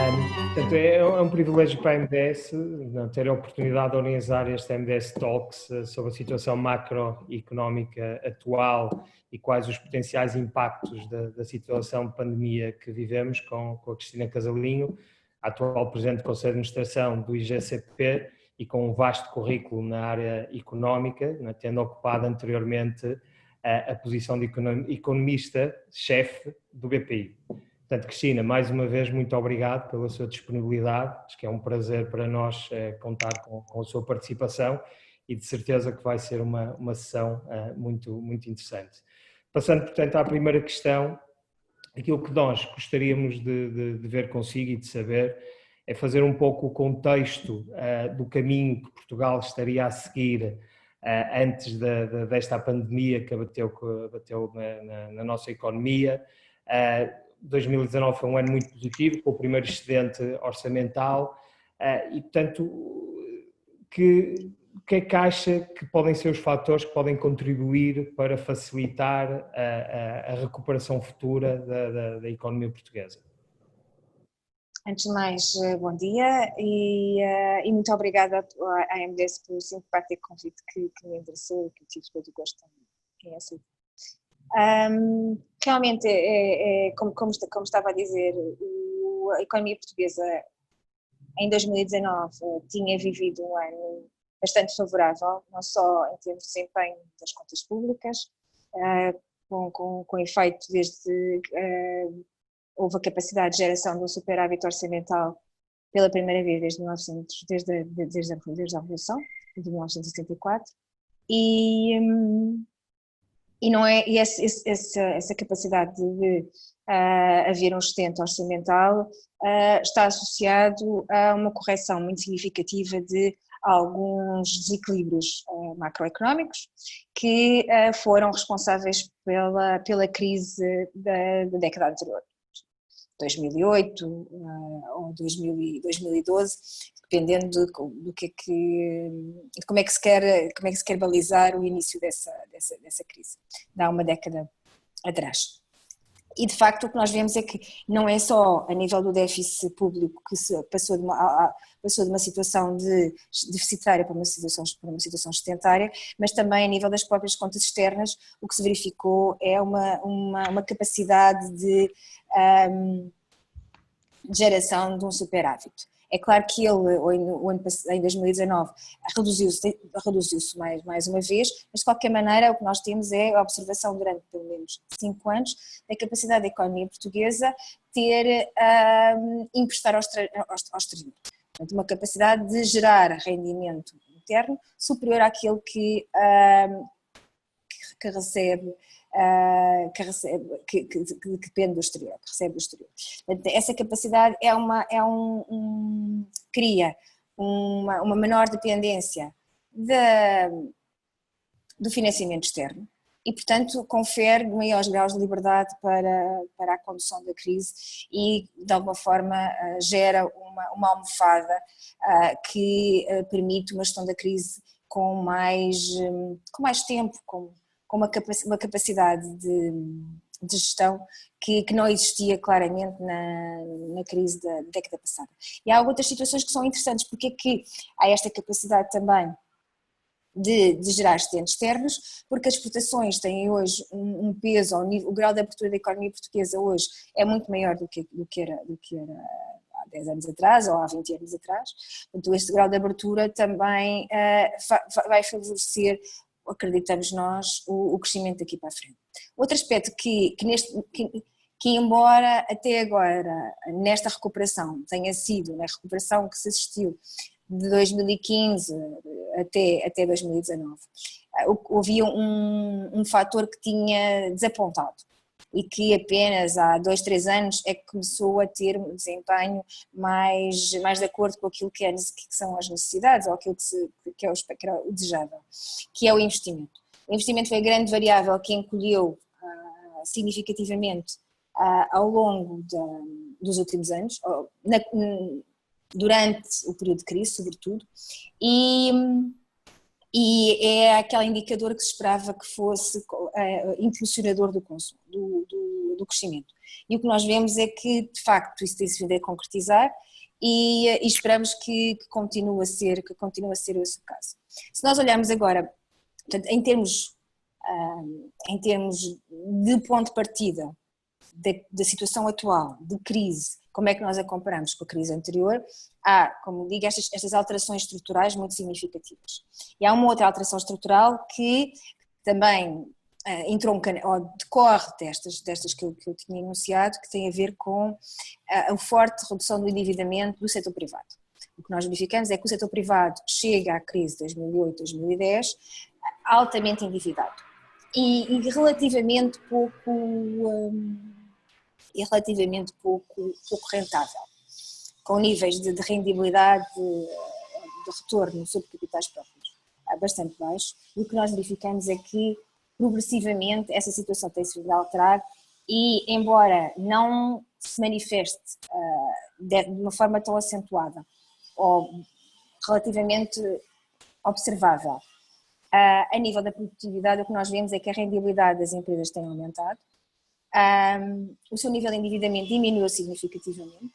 Portanto, é um privilégio para a MDS ter a oportunidade de organizar este MDS Talks sobre a situação macroeconómica atual e quais os potenciais impactos da situação de pandemia que vivemos com a Cristina Casalinho, a atual Presidente do Conselho de Administração do IGCP e com um vasto currículo na área económica, tendo ocupado anteriormente a posição de economista-chefe do BPI. Portanto, Cristina, mais uma vez, muito obrigado pela sua disponibilidade. Acho que é um prazer para nós contar com a sua participação e de certeza que vai ser uma sessão muito interessante. Passando, portanto, à primeira questão, aquilo que nós gostaríamos de ver consigo e de saber é fazer um pouco o contexto do caminho que Portugal estaria a seguir antes desta pandemia que bateu na nossa economia. 2019 foi um ano muito positivo, com o primeiro excedente orçamental e, portanto, o que é que acha que podem ser os fatores que podem contribuir para facilitar a recuperação futura da economia portuguesa? Antes de mais, bom dia e muito obrigada à MDS pelo simpático convite que me endereçou e que eu tive todo o gosto em aceitar. Realmente, como estava a dizer, a economia portuguesa em 2019 tinha vivido um ano bastante favorável, não só em termos de desempenho das contas públicas, com efeito desde houve a capacidade de geração de um superávit orçamental pela primeira vez desde a Revolução de 1964 e essa capacidade de haver um excedente orçamental está associado a uma correção muito significativa de alguns desequilíbrios macroeconómicos que foram responsáveis pela crise da década anterior, 2008 ou 2012, dependendo de como é que se quer balizar o início dessa crise, há uma década atrás. E de facto o que nós vemos é que não é só a nível do déficit público que se passou de uma situação deficitária para uma situação excedentária, mas também a nível das próprias contas externas o que se verificou é uma capacidade de geração de um superávit. É claro que ele, em 2019, reduziu-se mais uma vez, mas de qualquer maneira o que nós temos é a observação durante pelo menos 5 anos da capacidade da economia portuguesa emprestar ao exterior. Portanto, uma capacidade de gerar rendimento interno superior àquele que recebe, que depende do exterior, que recebe do exterior. Essa capacidade cria uma menor dependência do financiamento externo e, portanto, confere maiores graus de liberdade para a condução da crise e, de alguma forma, gera uma almofada que permite uma gestão da crise com mais tempo, com uma capacidade de gestão que não existia claramente na crise da década passada. E há outras situações que são interessantes, porque é que há esta capacidade também de gerar excedentes externos, porque as exportações têm hoje um peso, o grau de abertura da economia portuguesa hoje é muito maior do que era há 10 anos atrás ou há 20 anos atrás. Portanto, este grau de abertura também vai favorecer, acreditamos nós, o crescimento daqui para a frente. Outro aspecto que embora até agora nesta recuperação tenha sido, na recuperação que se assistiu de 2015 até 2019, havia um fator que tinha desapontado e que apenas há 2, 3 anos é que começou a ter um desempenho mais de acordo com aquilo que são as necessidades ou aquilo que é o desejável, que é o investimento. O investimento foi a grande variável que encolheu significativamente ao longo dos últimos anos, durante o período de crise, sobretudo, e e é aquele indicador que se esperava que fosse impulsionador do consumo, do crescimento. E o que nós vemos é que, de facto, isso tem-se vindo a concretizar e esperamos que continue a ser esse o caso. Se nós olharmos agora, portanto, em termos de ponto de partida da situação atual, de crise, como é que nós a comparamos com a crise anterior, há, como digo, estas alterações estruturais muito significativas. E há uma outra alteração estrutural que também entronca ou decorre destas que eu tinha enunciado, que tem a ver com a forte redução do endividamento do setor privado. O que nós verificamos é que o setor privado chega à crise de 2008-2010 altamente endividado e relativamente pouco rentável, com níveis de rendibilidade, de retorno sobre capitais próprios bastante baixos. E o que nós verificamos é que progressivamente essa situação tem-se vindo a alterar e, embora não se manifeste de uma forma tão acentuada ou relativamente observável, a nível da produtividade, o que nós vemos é que a rendibilidade das empresas tem aumentado, o seu nível de endividamento diminuiu significativamente.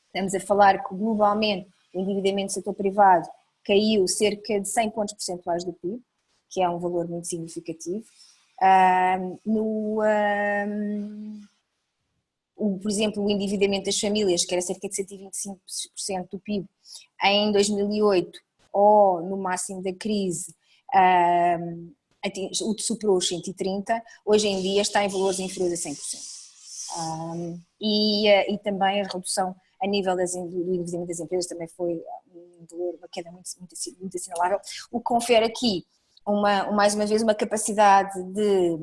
Estamos a falar que globalmente o endividamento do setor privado caiu cerca de 100 pontos percentuais do PIB, que é um valor muito significativo. Por exemplo, o endividamento das famílias, que era cerca de 125% do PIB em 2008, ou no máximo da crise, superou os 130%, hoje em dia está em valores inferiores a 100%. E também a redução a nível do endividamento das empresas também foi uma queda muito assinalável, o que confere aqui, mais uma vez, uma capacidade de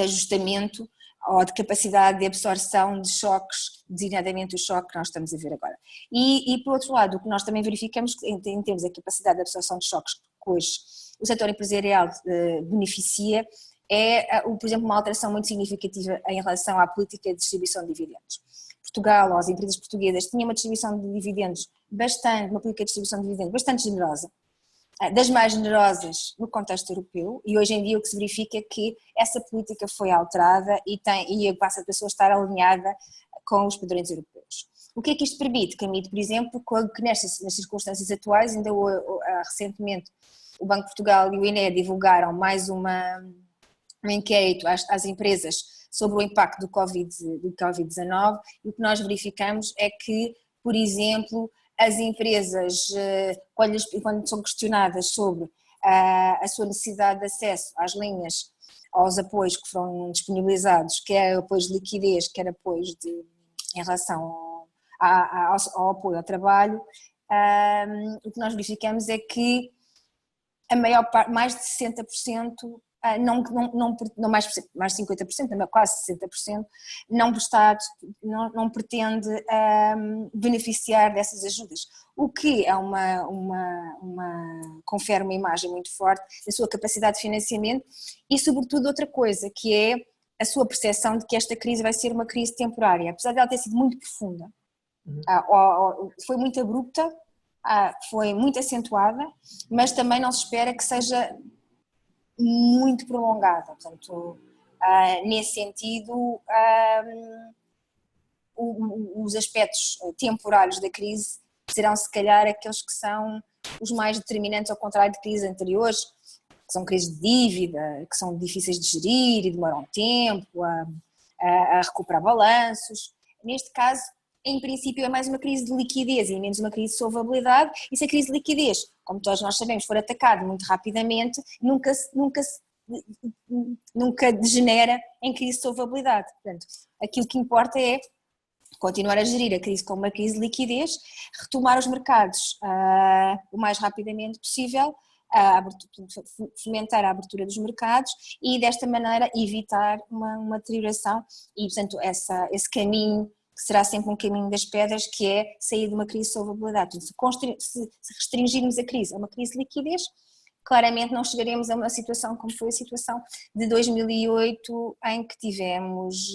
ajustamento ou de capacidade de absorção de choques, designadamente o choque que nós estamos a ver agora. E por outro lado, o que nós também verificamos em termos da capacidade de absorção de choques que hoje o setor empresarial beneficia é, por exemplo, uma alteração muito significativa em relação à política de distribuição de dividendos. Portugal, ou as empresas portuguesas, tinham uma distribuição de dividendos uma política de distribuição de dividendos bastante generosa, das mais generosas no contexto europeu, e hoje em dia o que se verifica é que essa política foi alterada e passa a estar alinhada com os padrões europeus. O que é que isto permite? Permite, por exemplo, que nas circunstâncias atuais, ainda recentemente o Banco de Portugal e o INE divulgaram mais um inquérito às empresas sobre o impacto do Covid-19, e o que nós verificamos é que, por exemplo, as empresas, quando são questionadas sobre a sua necessidade de acesso às linhas, aos apoios que foram disponibilizados, quer apoios de liquidez, quer apoios em relação ao apoio ao trabalho, o que nós verificamos é que a maior parte, mais de 60%, não mais de 50%, quase 60%, não pretende beneficiar dessas ajudas, o que é confere uma imagem muito forte da sua capacidade de financiamento e, sobretudo, outra coisa, que é a sua percepção de que esta crise vai ser uma crise temporária, apesar de ela ter sido muito profunda, foi muito abrupta, foi muito acentuada, mas também não se espera que seja muito prolongada. Portanto, nesse sentido, os aspectos temporários da crise serão se calhar aqueles que são os mais determinantes, ao contrário de crises anteriores, que são crises de dívida, que são difíceis de gerir e demoram tempo a recuperar balanços. Neste caso, em princípio, é mais uma crise de liquidez e menos uma crise de solvabilidade, e se a crise de liquidez, como todos nós sabemos, for atacada muito rapidamente, nunca degenera em crise de solvabilidade. Portanto, aquilo que importa é continuar a gerir a crise como uma crise de liquidez, retomar os mercados o mais rapidamente possível, fomentar a abertura dos mercados e, desta maneira, evitar uma deterioração e, portanto, esse caminho que será sempre um caminho das pedras, que é sair de uma crise de solvabilidade. Se restringirmos a crise a uma crise de liquidez, claramente não chegaremos a uma situação como foi a situação de 2008, em que tivemos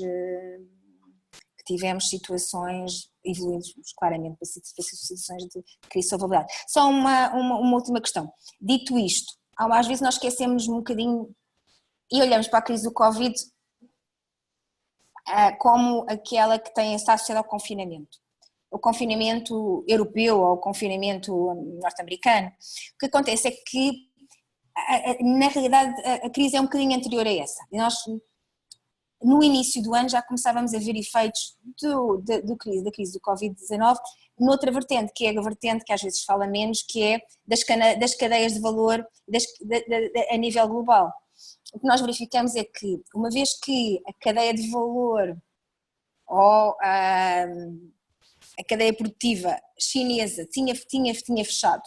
situações evoluímos claramente para situações de crise de solvabilidade. Só uma última questão. Dito isto, às vezes nós esquecemos um bocadinho e olhamos para a crise do Covid como aquela que está associada ao confinamento. O confinamento europeu ou o confinamento norte-americano. O que acontece é que, na realidade, a crise é um bocadinho anterior a essa. Nós, no início do ano, já começávamos a ver efeitos da crise do Covid-19 noutra vertente, que é a vertente que às vezes fala menos, que é das cadeias de valor a nível global. O que nós verificamos é que, uma vez que a cadeia de valor ou a cadeia produtiva chinesa tinha fechado,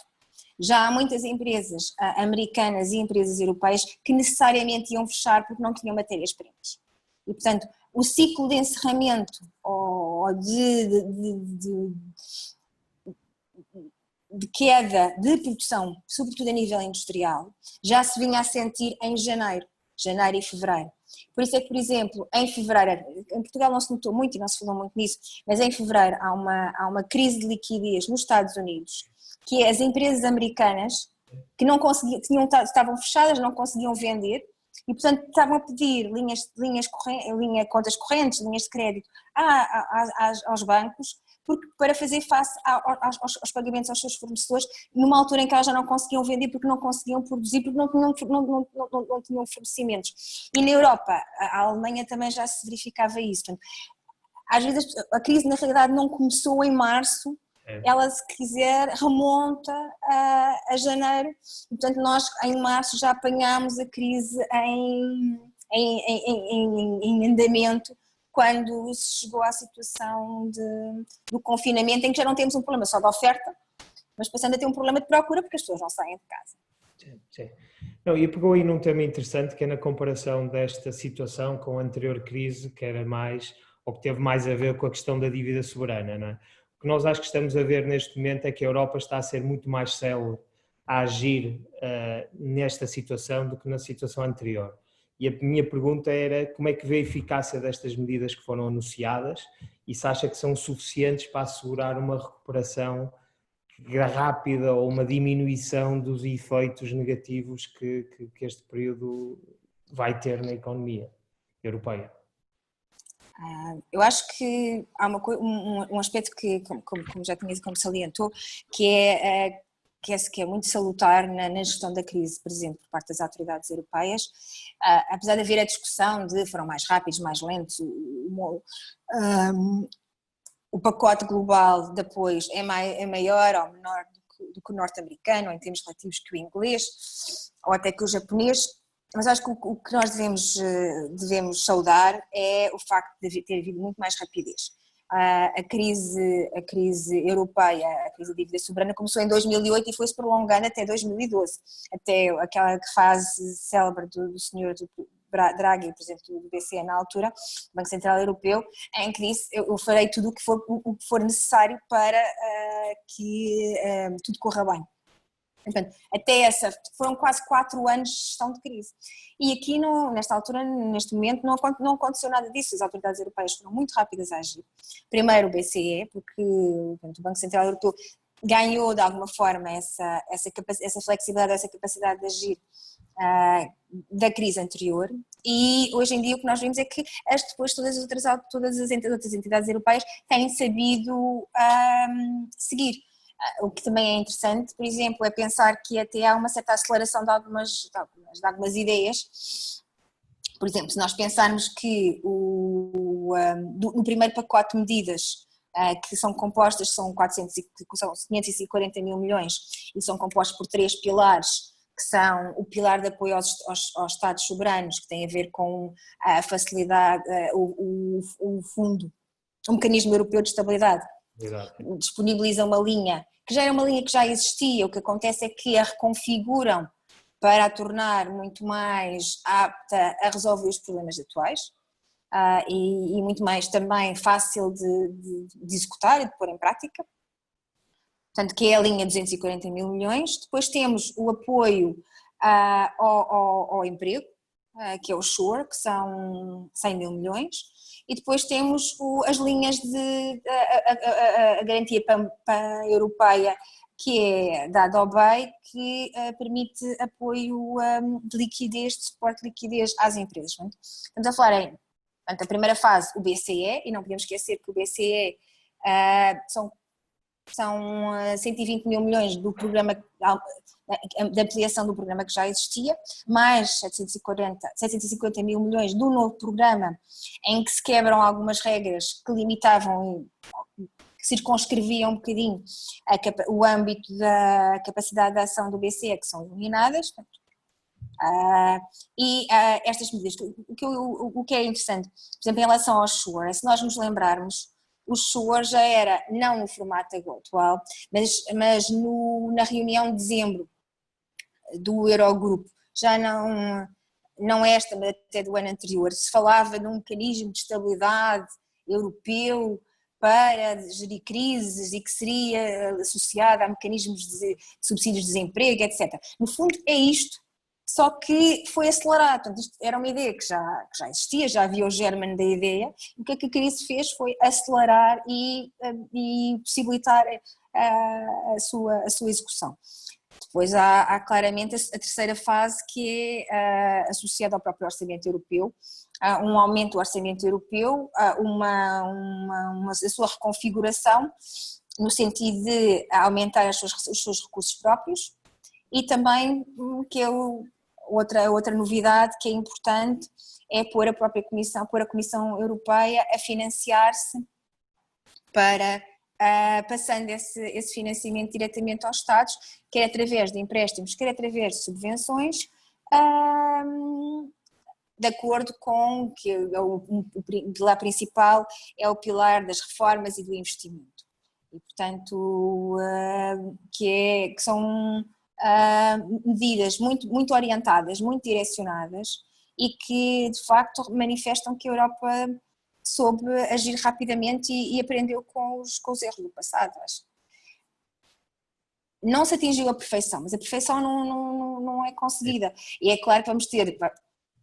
já há muitas empresas americanas e empresas europeias que necessariamente iam fechar porque não tinham matérias-primas. E, portanto, o ciclo de encerramento ou de queda de produção, sobretudo a nível industrial, já se vinha a sentir em janeiro e fevereiro. Por isso é que, por exemplo, em fevereiro, em Portugal não se notou muito e não se falou muito nisso, mas em fevereiro há uma crise de liquidez nos Estados Unidos, que é as empresas americanas que não conseguiam, estavam fechadas, não conseguiam vender e, portanto, estavam a pedir contas correntes, linhas de crédito aos bancos, para fazer face aos pagamentos aos seus fornecedores, numa altura em que elas já não conseguiam vender porque não conseguiam produzir, porque não tinham fornecimentos. E na Europa, a Alemanha também já se verificava isso. Portanto, às vezes a crise na realidade não começou em março, ela, se quiser, remonta a janeiro, e, portanto, nós em março já apanhámos a crise em andamento, quando se chegou à situação do confinamento, em que já não temos um problema só de oferta, mas passando a ter um problema de procura, porque as pessoas não saem de casa. Sim. Não, e pegou aí num tema interessante, que é na comparação desta situação com a anterior crise, que era mais, ou que teve mais a ver com a questão da dívida soberana, não é? O que nós acho que estamos a ver neste momento é que a Europa está a ser muito mais célere a agir nesta situação do que na situação anterior. E a minha pergunta era como é que vê a eficácia destas medidas que foram anunciadas e se acha que são suficientes para assegurar uma recuperação rápida ou uma diminuição dos efeitos negativos que este período vai ter na economia europeia. Eu acho que há um aspecto que, como já tinha, como salientou, que é muito salutar na gestão da crise presente por parte das autoridades europeias, apesar de haver a discussão de foram mais rápidos, mais lentos, o pacote global de apoios é maior ou menor do que o norte-americano, ou em termos relativos que o inglês, ou até que o japonês, mas acho que o que nós devemos saudar é o facto de ter havido muito mais rapidez. A crise europeia, a crise da dívida soberana começou em 2008 e foi-se prolongando até 2012, até aquela fase célebre do senhor Draghi, presidente do BCE na altura, Banco Central Europeu, em que disse: eu farei tudo o que for necessário para que tudo corra bem. Portanto, foram quase 4 anos de gestão de crise. E aqui, nesta altura, neste momento, não aconteceu nada disso. As autoridades europeias foram muito rápidas a agir. Primeiro o BCE, porque o Banco Central Europeu ganhou de alguma forma essa flexibilidade, essa capacidade de agir da crise anterior, e hoje em dia o que nós vemos é que depois todas as entidades europeias têm sabido seguir. O que também é interessante, por exemplo, é pensar que até há uma certa aceleração de algumas ideias. Por exemplo, se nós pensarmos que no primeiro pacote de medidas que são compostas, são 540 mil milhões e são compostos por 3 pilares, que são o pilar de apoio aos Estados soberanos, que tem a ver com a facilidade, o fundo, o mecanismo europeu de estabilidade. Exato. Disponibiliza uma linha, que já era uma linha que já existia, o que acontece é que a reconfiguram para a tornar muito mais apta a resolver os problemas atuais e muito mais também fácil de executar e de pôr em prática. Portanto, que é a linha 240 mil milhões. Depois temos o apoio ao emprego, que é o SURE, que são 100 mil milhões. e depois temos as linhas de a garantia pan-europeia, que é dada ao BEI, que permite apoio de liquidez, de suporte de liquidez às empresas. Estamos a falar em, portanto, a primeira fase, o BCE, e não podemos esquecer que o BCE são 120 mil milhões do programa, da ampliação do programa que já existia, mais 750 mil milhões do novo programa, em que se quebram algumas regras que limitavam, que circunscreviam um bocadinho o âmbito da capacidade de ação do BCE, que são eliminadas. Estas medidas, o que é interessante, por exemplo, em relação ao SURE, se nós nos lembrarmos, o SURE já era, não no formato atual, mas na reunião de dezembro do Eurogrupo, já não esta, mas até do ano anterior, se falava de um mecanismo de estabilidade europeu para gerir crises e que seria associado a mecanismos de subsídios de desemprego, etc. No fundo é isto, só que foi acelerado. Portanto, isto era uma ideia que já existia, já havia o germen da ideia, e o que a crise fez foi acelerar e possibilitar a sua execução. Depois há claramente a terceira fase, que é associada ao próprio orçamento europeu, um aumento do orçamento europeu, a sua reconfiguração, no sentido de aumentar os seus recursos próprios, e também, que é outra novidade que é importante, é pôr a Comissão Europeia a financiar-se para, passando esse financiamento diretamente aos Estados, quer através de empréstimos, quer através de subvenções, de acordo com que o pilar principal é o pilar das reformas e do investimento. E, portanto, que são medidas muito orientadas, muito direcionadas, e que de facto manifestam que a Europa soube agir rapidamente e aprendeu com os erros do passado. Acho. Não se atingiu a perfeição, mas a perfeição não é conseguida. E é claro que vamos ter,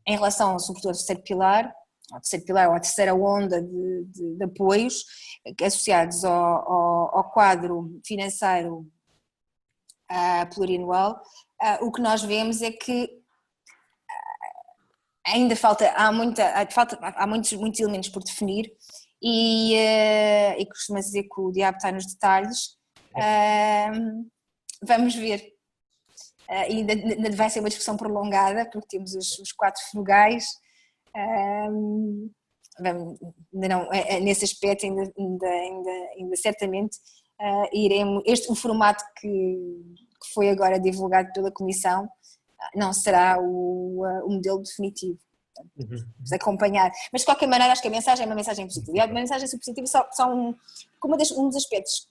em relação sobretudo ao terceiro pilar ou à terceira onda de apoios associados ao quadro financeiro plurianual, o que nós vemos é que ainda há muitos elementos por definir, e costuma-se dizer que o diabo está nos detalhes. Vamos ver. Ainda vai ser uma discussão prolongada, porque temos os quatro frugais. Nesse aspecto ainda certamente iremos, o formato que foi agora divulgado pela Comissão não será o modelo definitivo. Vamos acompanhar, mas de qualquer maneira acho que a mensagem é uma mensagem positiva, e a mensagem positiva um dos aspectos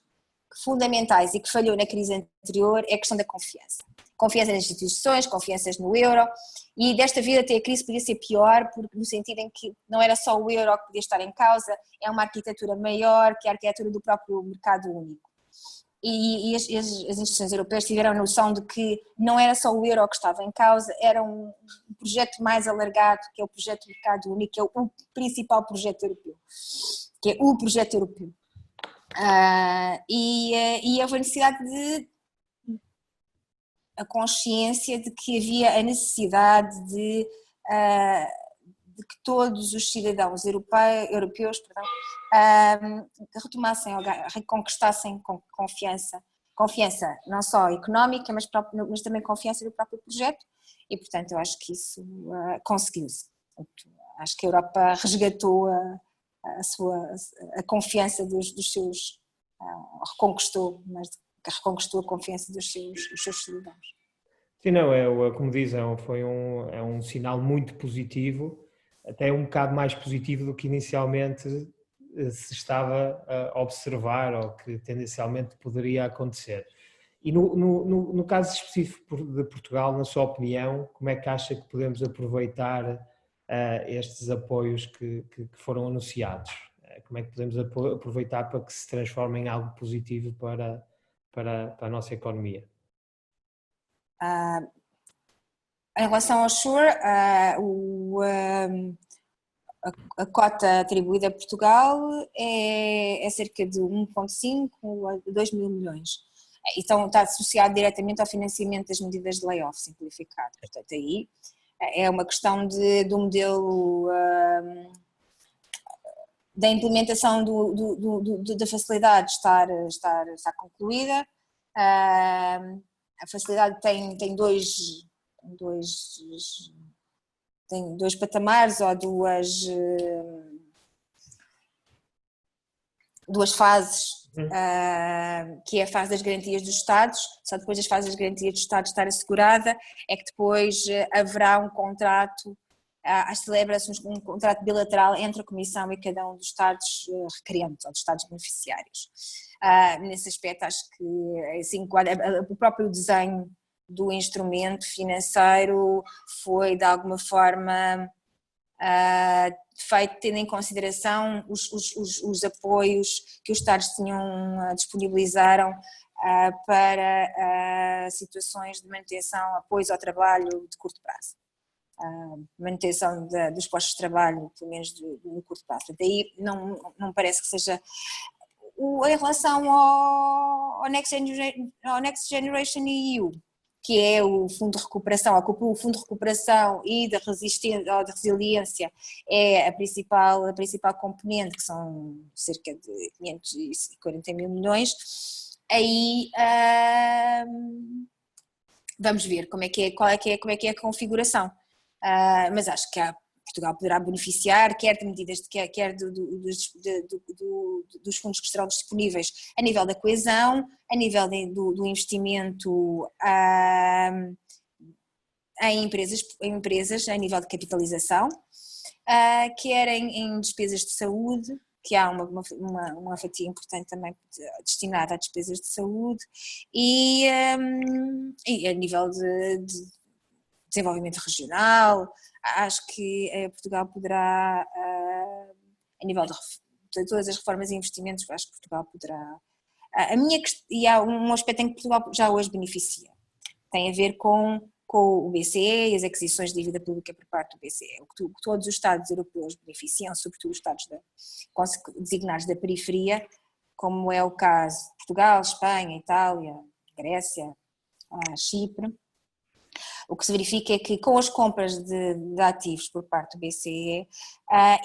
fundamentais e que falhou na crise anterior é a questão da confiança nas instituições, confianças no euro, e desta vida até a crise podia ser pior, porque no sentido em que não era só o euro que podia estar em causa, é uma arquitetura maior, que é a arquitetura do próprio mercado único. E as instituições europeias tiveram a noção de que não era só o euro que estava em causa, era um projeto mais alargado, que é o projeto do mercado único, que é o principal projeto europeu, que é o projeto europeu. E houve a necessidade a consciência de que havia a necessidade de que todos os cidadãos europeus retomassem, reconquistassem confiança não só económica, mas também confiança do próprio projeto, e portanto eu acho que isso conseguiu-se. Acho que a Europa resgatou a confiança dos seus, reconquistou a confiança dos seus cidadãos. Sim, não, como dizem, é um sinal muito positivo, até um bocado mais positivo do que inicialmente se estava a observar ou que tendencialmente poderia acontecer. E no caso específico de Portugal, na sua opinião, como é que acha que podemos aproveitar estes apoios que foram anunciados? Como é que podemos aproveitar para que se transformem em algo positivo para a nossa economia? Em relação ao SURE, a cota atribuída a Portugal é cerca de 1,5 a 2 mil milhões. Então está associado diretamente ao financiamento das medidas de layoff simplificado. Portanto, aí é uma questão do modelo da implementação da facilidade estar concluída. A facilidade tem dois patamares ou duas fases, que é a fase das garantias dos Estados. Só depois das fases das garantias dos Estados estar assegurada é que depois haverá um contrato, celebra-se um contrato bilateral entre a Comissão e cada um dos Estados requerentes ou dos Estados beneficiários. Nesse aspecto acho que assim, o próprio desenho do instrumento financeiro foi de alguma forma feito tendo em consideração os apoios que os Estados disponibilizaram para situações de manutenção, apoios ao trabalho de curto prazo, manutenção dos postos de trabalho, pelo menos no curto prazo. Daí não parece que seja. Em relação ao Next Generation EU, que é o Fundo de Recuperação, o Fundo de Recuperação e de Resistência ou de Resiliência é a principal componente, que são cerca de 540 mil milhões, aí vamos ver como é que é a configuração, mas acho que Portugal poderá beneficiar quer de medidas, quer dos fundos que estarão disponíveis a nível da coesão, a nível do investimento em empresas, a nível de capitalização, quer em despesas de saúde, que há uma fatia importante também destinada a despesas de saúde, e a nível de desenvolvimento regional. Acho que Portugal poderá, a nível de todas as reformas e investimentos, acho que Portugal poderá. E há um aspecto em que Portugal já hoje beneficia, tem a ver com o BCE e as aquisições de dívida pública por parte do BCE. O que todos os Estados europeus beneficiam, sobretudo os Estados designados da periferia, como é o caso de Portugal, Espanha, Itália, Grécia, Chipre. O que se verifica é que com as compras de ativos por parte do BCE,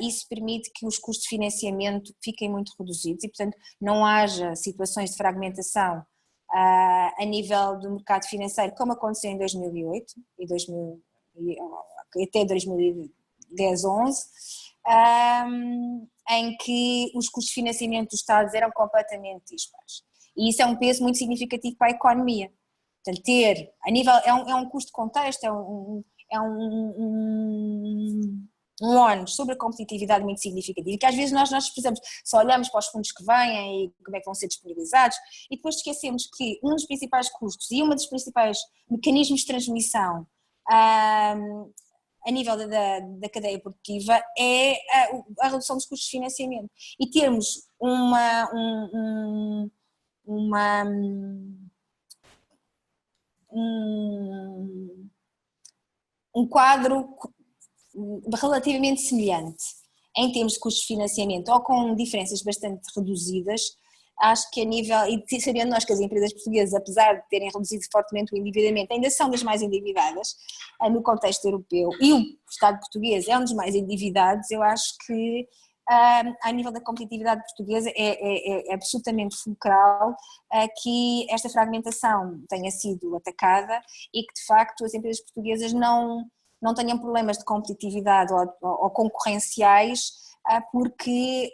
isso permite que os custos de financiamento fiquem muito reduzidos e, portanto, não haja situações de fragmentação a nível do mercado financeiro, como aconteceu em 2008 e até 2010-11, em que os custos de financiamento dos Estados eram completamente dispares. E isso é um peso muito significativo para a economia. Portanto, a nível, é um custo de contexto, é um ónus sobre a competitividade muito significativo, que às vezes nós desprezamos, só olhamos para os fundos que vêm e como é que vão ser disponibilizados e depois esquecemos que um dos principais custos e um dos principais mecanismos de transmissão a nível da cadeia produtiva é a redução dos custos de financiamento e termos um quadro relativamente semelhante em termos de custos de financiamento ou com diferenças bastante reduzidas. Acho que a nível, e sabendo nós que as empresas portuguesas, apesar de terem reduzido fortemente o endividamento, ainda são das mais endividadas no contexto europeu e o Estado português é um dos mais endividados, eu acho que a nível da competitividade portuguesa é absolutamente fulcral que esta fragmentação tenha sido atacada e que de facto as empresas portuguesas não tenham problemas de competitividade ou concorrenciais porque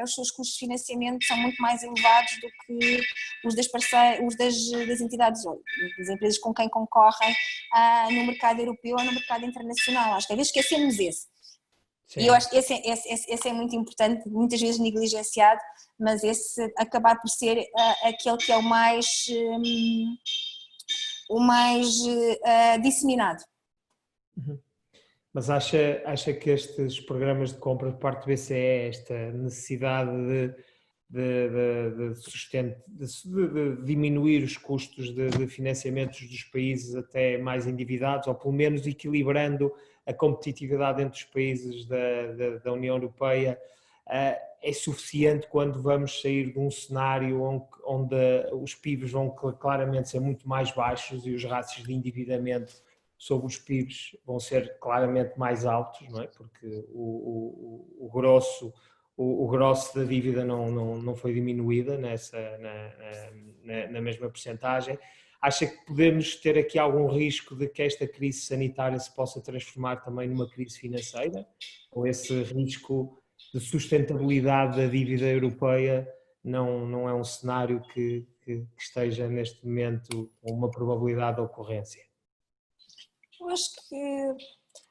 os seus custos de financiamento são muito mais elevados do que os das entidades ou das empresas com quem concorrem no mercado europeu ou no mercado internacional. Acho que às vezes esquecemos esse. Sim. E eu acho que esse é muito importante, muitas vezes negligenciado, mas esse acabar por ser aquele que é o mais disseminado. Uhum. Mas acha que estes programas de compra por parte do BCE, esta necessidade de de diminuir os custos de financiamentos dos países até mais endividados, ou pelo menos equilibrando a competitividade entre os países da União Europeia, é suficiente quando vamos sair de um cenário onde os PIBs vão claramente ser muito mais baixos e os rácios de endividamento sobre os PIBs vão ser claramente mais altos, não é? Porque o grosso da dívida não foi diminuída na mesma percentagem. Acha que podemos ter aqui algum risco de que esta crise sanitária se possa transformar também numa crise financeira? Ou esse risco de sustentabilidade da dívida europeia não é um cenário que esteja neste momento com uma probabilidade de ocorrência? Eu acho que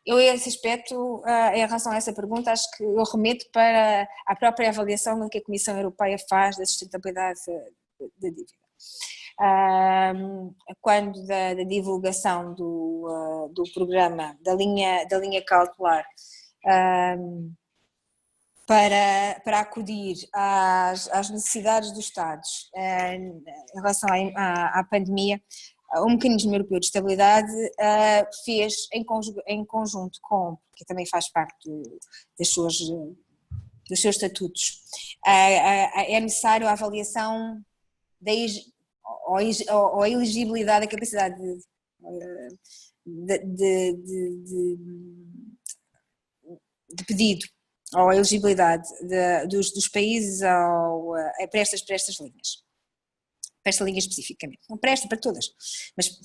esse aspecto, em relação a essa pergunta, acho que eu remeto para a própria avaliação que a Comissão Europeia faz da sustentabilidade da dívida. Quando da divulgação do programa, da linha cautelar, para acudir às necessidades dos Estados em relação à pandemia, o Mecanismo Europeu de Estabilidade fez em conjunto com, que também faz parte dos seus estatutos, é necessário a avaliação ou a elegibilidade, a capacidade de pedido, ou a elegibilidade dos países para estas linhas. Para esta linha especificamente, não para esta, para todas, mas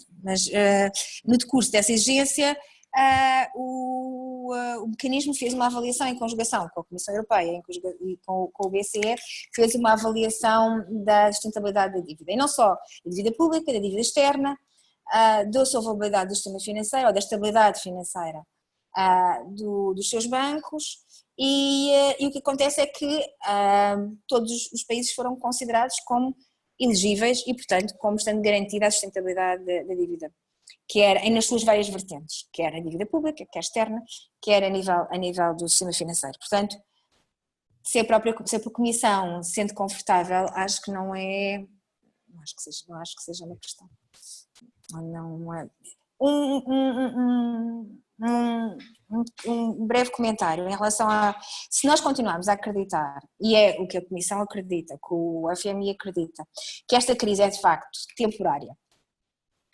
no decurso dessa exigência o mecanismo fez uma avaliação em conjugação com a Comissão Europeia e com o BCE, fez uma avaliação da sustentabilidade da dívida, e não só da dívida pública, da dívida externa, da solvabilidade do sistema financeiro ou da estabilidade financeira dos seus bancos, e o que acontece é que todos os países foram considerados como elegíveis e, portanto, como estando garantida a sustentabilidade da dívida, quer nas suas várias vertentes, quer a dívida pública, quer externa, quer a nível do sistema financeiro. Portanto, se a própria Comissão se sente confortável, acho que não acho que seja uma questão. Não é. Um breve comentário em relação se nós continuarmos a acreditar, e é o que a Comissão acredita, que o FMI acredita, que esta crise é de facto temporária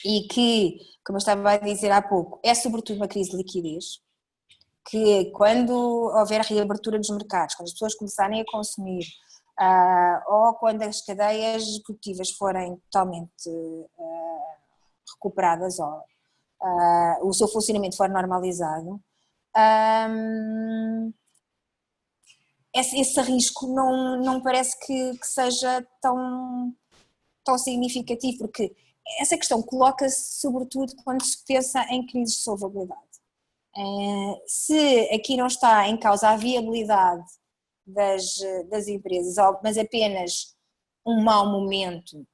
e que, como eu estava a dizer há pouco, é sobretudo uma crise de liquidez, que quando houver a reabertura dos mercados, quando as pessoas começarem a consumir, ou quando as cadeias produtivas forem totalmente recuperadas, ou o seu funcionamento for normalizado, esse risco não parece que seja tão significativo, porque essa questão coloca-se sobretudo quando se pensa em crises de solvabilidade. Se aqui não está em causa a viabilidade das empresas, mas apenas um mau momento,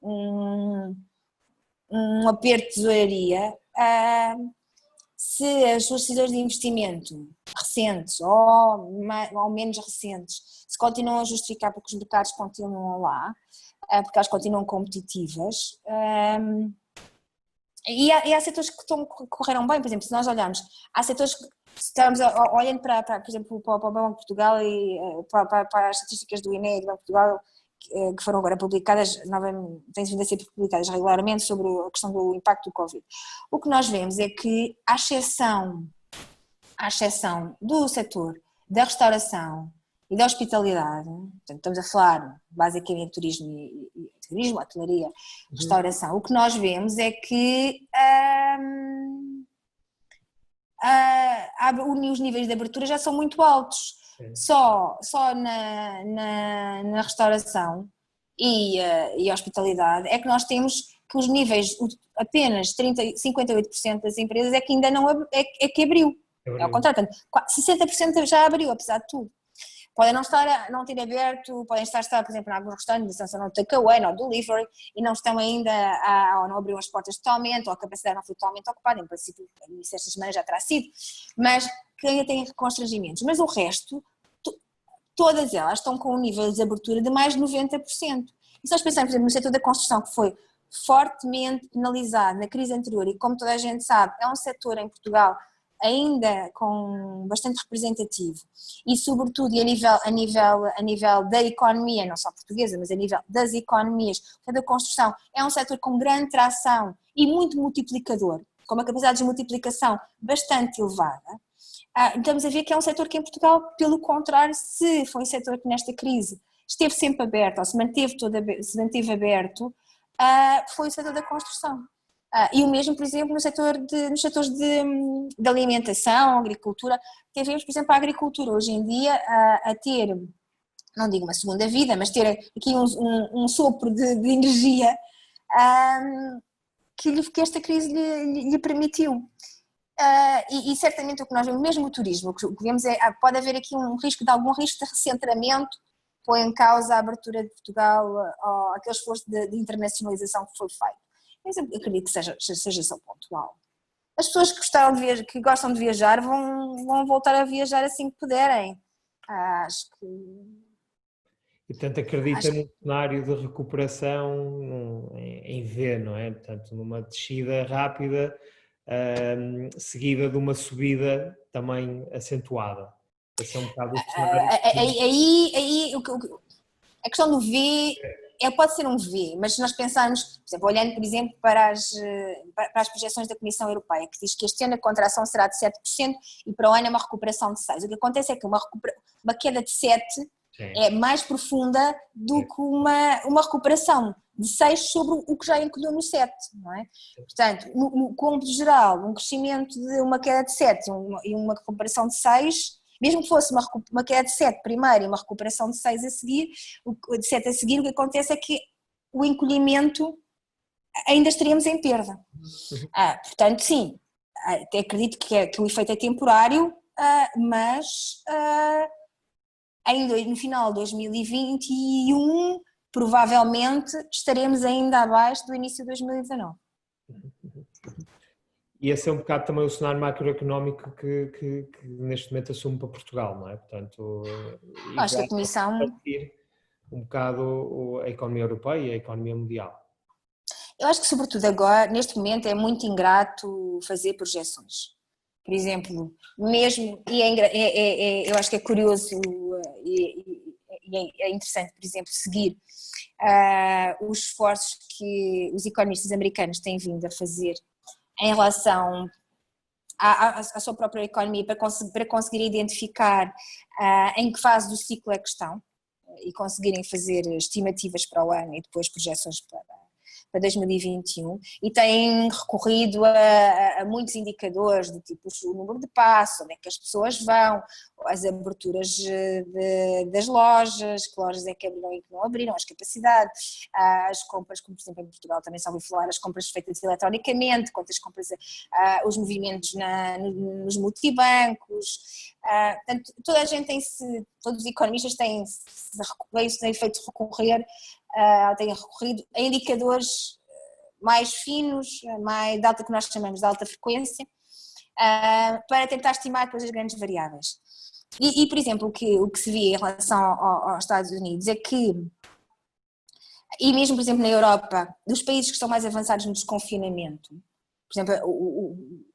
um aperto de tesouraria, se as suas decisões de investimento recentes ou menos recentes se continuam a justificar porque os mercados continuam lá, porque elas continuam competitivas, e há setores que correram bem. Por exemplo, se nós olharmos, há setores que estamos olhando por exemplo, para o Banco de Portugal e para as estatísticas do INE e do Banco de Portugal, que foram agora publicadas, têm vindo a ser publicadas regularmente, sobre a questão do impacto do Covid. O que nós vemos é que, à exceção do setor da restauração e da hospitalidade, portanto, estamos a falar basicamente de turismo, hotelaria, restauração, o que nós vemos é que os níveis de abertura já são muito altos. Só na restauração e hospitalidade é que nós temos que os níveis, apenas 58% das empresas é que ainda não é que abriu. É ao contrário, 60% já abriu, apesar de tudo. Podem não ter aberto, podem estar, por exemplo, em alguns restaurantes, estão no takeaway, no delivery, e não estão ainda, ou não abriram as portas totalmente, ou a capacidade não foi totalmente ocupada, em princípio, isso esta semana já terá sido, mas que ainda têm constrangimentos. Mas o resto, todas elas estão com um nível de abertura de mais de 90%. E se nós pensarmos, por exemplo, no setor da construção, que foi fortemente penalizado na crise anterior e, como toda a gente sabe, é um setor em Portugal ainda com bastante representativo e, sobretudo, a nível da economia, não só portuguesa, mas a nível das economias, o setor da construção é um setor com grande tração e muito multiplicador, com uma capacidade de multiplicação bastante elevada. Estamos a ver que é um setor que em Portugal, pelo contrário, se foi um setor que nesta crise esteve sempre aberto, ou se manteve aberto, foi o setor da construção. E o mesmo, por exemplo, nos setores de alimentação, agricultura. Tivemos, por exemplo, a agricultura hoje em dia a ter, não digo uma segunda vida, mas ter aqui um sopro de energia que esta crise lhe permitiu. E certamente o que nós vemos, mesmo o turismo, o que vemos pode haver aqui algum risco de recentramento, põe em causa a abertura de Portugal aquele esforço de internacionalização que foi feito. Mas eu acredito que seja só pontual. As pessoas que gostam de viajar vão voltar a viajar assim que puderem. Acho que... E, portanto, acredita num cenário de recuperação em V, não é? Portanto, numa descida rápida, seguida de uma subida também acentuada. Esse é um bocado o cenário. Aí a questão do V pode ser um V, mas se nós pensarmos, por exemplo, olhando, por exemplo, para as projeções da Comissão Europeia, que diz que este ano a contração será de 7% e para o ano é uma recuperação de 6%. O que acontece é que uma queda de 7% é mais profunda do que uma recuperação de 6% sobre o que já encolheu no 7%, não é? Portanto, no cômputo geral, um crescimento de uma queda de 7% e uma recuperação de 6%, mesmo que fosse uma queda de 7 primeiro e uma recuperação de 6 a seguir, de 7 a seguir, o que acontece é que o encolhimento ainda estaríamos em perda. Portanto, sim, acredito que o efeito é temporário, mas no final de 2021 provavelmente estaremos ainda abaixo do início de 2019. E esse é um bocado também o cenário macroeconómico que neste momento assume para Portugal, não é? Portanto, acho que a Comissão... um bocado a economia europeia e a economia mundial. Eu acho que, sobretudo agora, neste momento, é muito ingrato fazer projeções. Por exemplo, mesmo, eu acho que é curioso e é interessante, por exemplo, seguir os esforços que os economistas americanos têm vindo a fazer em relação à sua própria economia para conseguir identificar em que fase do ciclo é que estão e conseguirem fazer estimativas para o ano e depois projeções para 2021 e têm recorrido a muitos indicadores do tipo o número de passos, onde é que as pessoas vão, as aberturas das lojas, que lojas é que abriram e que não abriram, as capacidades, as compras, como por exemplo em Portugal também se ouviu falar, as compras feitas eletronicamente, quantas compras, os movimentos nos multibancos, portanto, toda a gente todos os economistas têm feito recorrer, têm recorrido a indicadores mais finos, de alta, que nós chamamos de alta frequência, para tentar estimar depois as grandes variáveis. E por exemplo, o que se vê em relação aos Estados Unidos é que, e mesmo por exemplo na Europa, dos países que estão mais avançados no desconfinamento, por exemplo,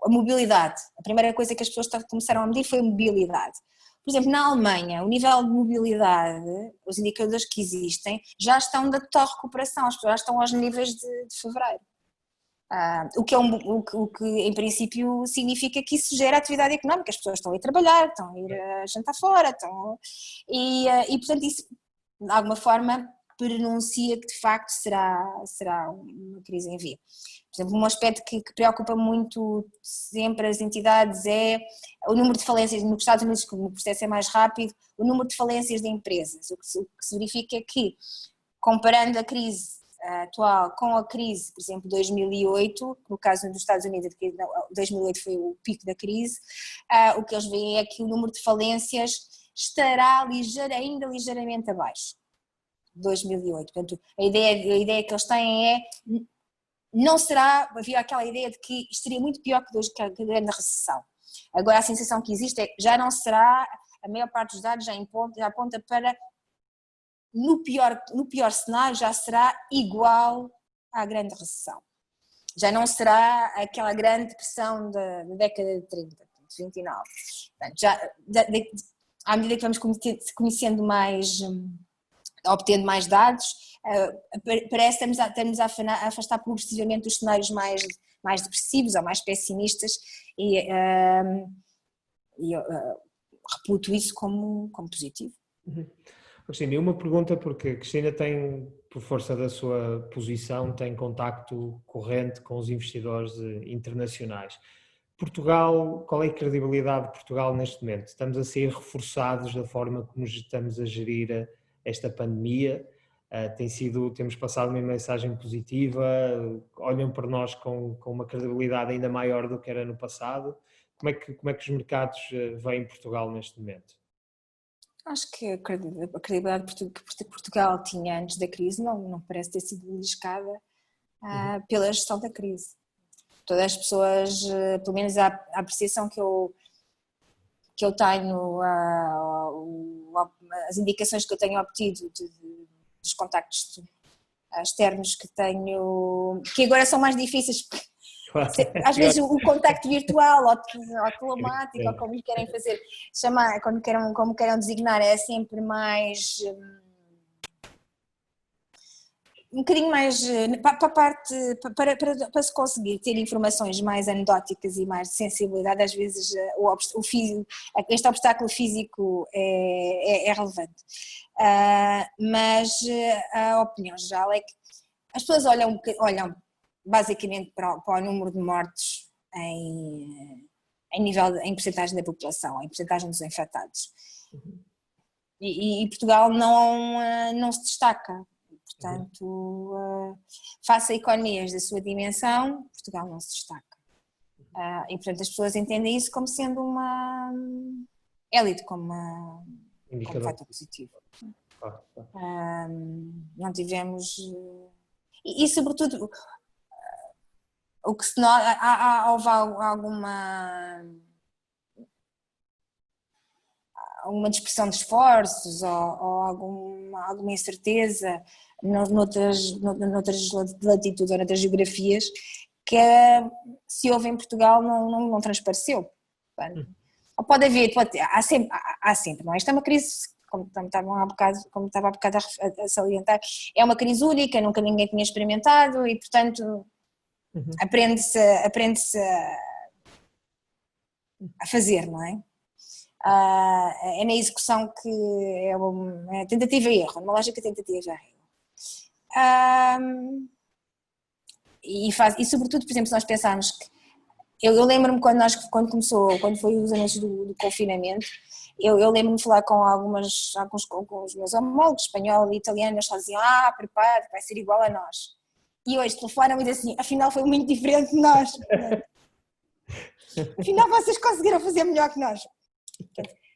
a mobilidade, a primeira coisa que as pessoas começaram a medir foi a mobilidade. Por exemplo, na Alemanha, o nível de mobilidade, os indicadores que existem, já estão da total recuperação, as pessoas já estão aos níveis de fevereiro. O que em princípio significa que isso gera atividade económica, as pessoas estão a ir trabalhar, estão a ir jantar fora, e portanto isso de alguma forma prenuncia que de facto será uma crise em V. Por exemplo, um aspecto que preocupa muito sempre as entidades é o número de falências. Nos Estados Unidos, como o processo é mais rápido, o número de falências de empresas. O que se verifica é que, comparando a crise atual com a crise, por exemplo, 2008, no caso dos Estados Unidos, 2008 foi o pico da crise, o que eles veem é que o número de falências estará ainda ligeiramente abaixo de 2008. Portanto, a ideia que eles têm é... Não será, havia aquela ideia de que isto seria muito pior que a grande recessão. Agora a sensação que existe é que já não será a maior parte dos dados já aponta para, no pior cenário, já será igual à grande recessão. Já não será aquela grande depressão da década de 30, de 29. Portanto, à medida que vamos conhecendo mais, obtendo mais dados, parece que estamos a afastar progressivamente os cenários mais depressivos ou mais pessimistas e reputo isso como positivo. Cristina, uma pergunta, porque a Cristina tem, por força da sua posição, tem contacto corrente com os investidores internacionais. Portugal, qual é a credibilidade de Portugal neste momento? Estamos a ser reforçados da forma como estamos a gerir esta pandemia? Temos passado uma mensagem positiva? Olham para nós com uma credibilidade ainda maior do que era no passado? Como é que os mercados veem Portugal neste momento? Acho que a credibilidade que Portugal tinha antes da crise não parece ter sido beliscada pela gestão da crise. Todas as pessoas, pelo menos a apreciação que eu tenho, as indicações que eu tenho obtido dos contactos externos que tenho, que agora são mais difíceis, porque às vezes o contacto virtual ou telemático, ou como lhe querem fazer chamar, como queiram designar, é sempre mais um bocadinho mais para se conseguir ter informações mais anedóticas e mais de sensibilidade. Às vezes este obstáculo físico é relevante, mas a opinião geral é que as pessoas olham basicamente para o número de mortes em percentagem da população, em percentagem dos infectados. E Portugal não se destaca. Portanto, face a economias da sua dimensão, Portugal não se destaca. E portanto as pessoas entendem isso como sendo uma élite, como fator positivo. Não tivemos... E sobretudo, o que se nota, houve alguma dispersão de esforços ou alguma incerteza noutras latitudes ou noutras geografias que se houve em Portugal não transpareceu. Ou pode haver, há sempre, não é? Isto é uma crise, como estava há bocado a salientar, é uma crise única, nunca ninguém tinha experimentado e portanto aprende-se a fazer, não é? É na execução que é tentativa e erro, uma lógica tentativa e erro. E sobretudo, por exemplo, se nós pensarmos que eu lembro-me quando foi os anúncios do confinamento, eu lembro-me de falar com os meus homólogos espanhol e italiano, eles diziam, prepare, vai ser igual a nós. E hoje telefonam-me e dizem assim, afinal foi muito diferente de nós. Afinal vocês conseguiram fazer melhor que nós.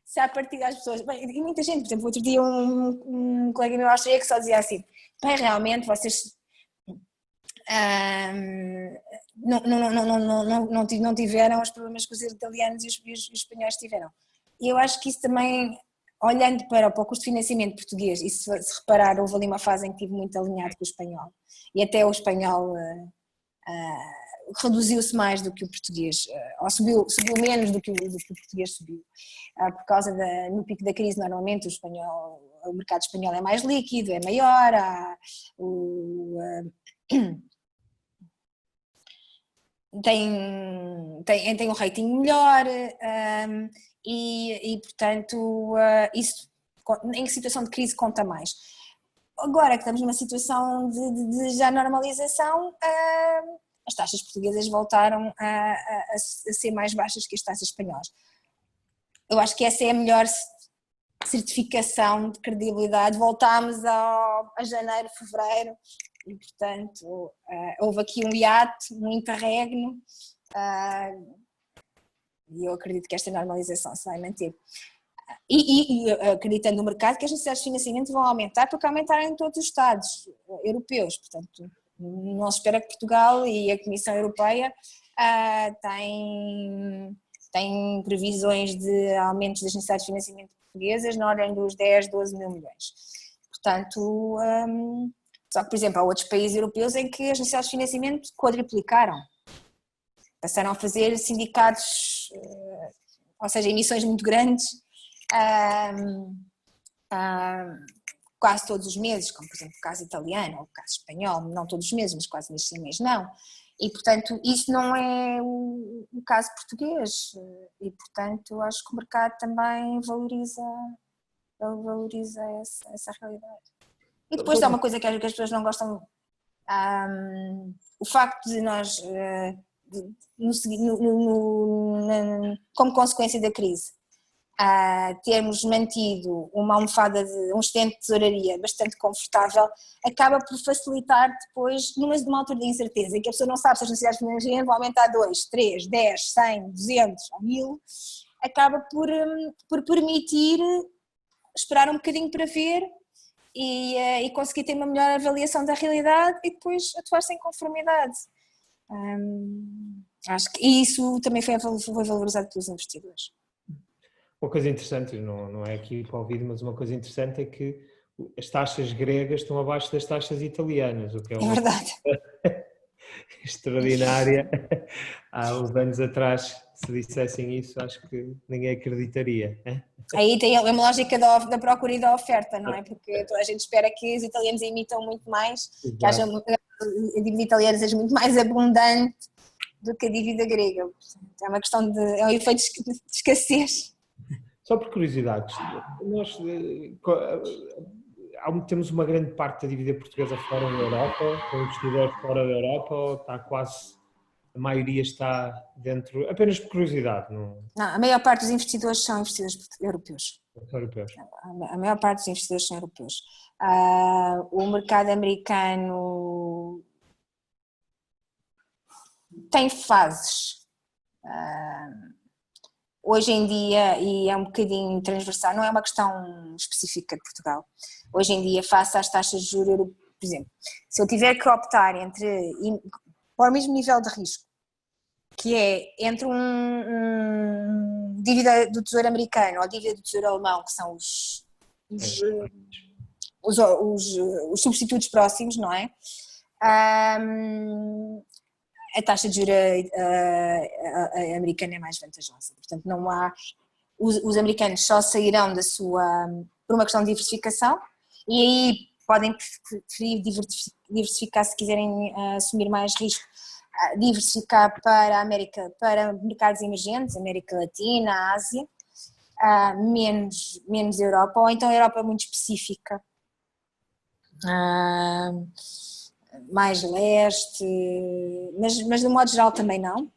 Se a partir das pessoas, e muita gente, por exemplo, outro dia um colega meu austríaco só dizia assim, realmente vocês não tiveram os problemas que os italianos e os espanhóis tiveram. E eu acho que isso também, olhando para o custo de financiamento português, e se reparar, houve ali uma fase em que estive muito alinhado com o espanhol, e até o espanhol reduziu-se mais do que o português, ou subiu menos do que o português subiu, por causa no pico da crise normalmente o mercado espanhol é mais líquido, é maior, tem um rating melhor e portanto isso em situação de crise conta mais. Agora que estamos numa situação de já normalização, as taxas portuguesas voltaram a ser mais baixas que as taxas espanholas. Eu acho que essa é a melhor certificação de credibilidade. Voltámos a janeiro, fevereiro e, portanto, houve aqui um hiato, um interregno e eu acredito que esta normalização se vai manter. E acreditando no mercado que as necessidades de financiamento vão aumentar, porque aumentaram em todos os Estados europeus, portanto não se espera que Portugal e a Comissão Europeia tem previsões de aumentos das necessidades de financiamento portuguesas na ordem dos 10, 12 mil milhões. Portanto, só que, por exemplo, há outros países europeus em que as necessidades de financiamento quadriplicaram. Passaram a fazer sindicatos, ou seja, emissões muito grandes, quase todos os meses, como por exemplo o caso italiano ou o caso espanhol, não todos os meses, mas quase mês sim, mês não. E portanto isso não é o caso português e portanto acho que o mercado também valoriza essa realidade. E depois há uma coisa que as pessoas não gostam, o facto de nós, como consequência da crise, termos mantido uma almofada um excedente de tesouraria bastante confortável, acaba por facilitar depois, numa altura de incerteza, em que a pessoa não sabe se as necessidades financeiras vão aumentar 2, 3, 10, 100, 200 ou 1000, acaba por permitir esperar um bocadinho para ver e conseguir ter uma melhor avaliação da realidade e depois atuar sem conformidade. Acho que isso também foi valorizado pelos investidores. Uma coisa interessante, não é aqui para o vídeo, mas uma coisa interessante é que as taxas gregas estão abaixo das taxas italianas, o que é uma verdade. extraordinária. Há uns anos atrás, se dissessem isso, acho que ninguém acreditaria. Aí tem uma lógica da procura e da oferta, não é? Porque a gente espera que os italianos emitam muito mais, que haja a dívida italiana seja muito mais abundante do que a dívida grega. É uma questão é um efeito de escassez. Só por curiosidade, nós temos uma grande parte da dívida portuguesa fora da Europa, com investidores fora da Europa, ou está quase, a maioria está dentro, apenas por curiosidade? Não, a maior parte dos investidores são investidores europeus. Europeus. A maior parte dos investidores são europeus. O mercado americano tem fases. Hoje em dia, e é um bocadinho transversal, não é uma questão específica de Portugal, hoje em dia, face às taxas de juros, por exemplo, se eu tiver que optar para o mesmo nível de risco, que é entre dívida do Tesouro americano ou dívida do Tesouro alemão, que são os substitutos próximos, não é? A taxa de juros americana é mais vantajosa, portanto não há, os americanos só sairão por uma questão de diversificação e aí podem preferir diversificar se quiserem assumir mais risco, diversificar para a América, para mercados emergentes, América Latina, Ásia, menos Europa, ou então a Europa muito específica. Mais leste, mas de modo geral também não.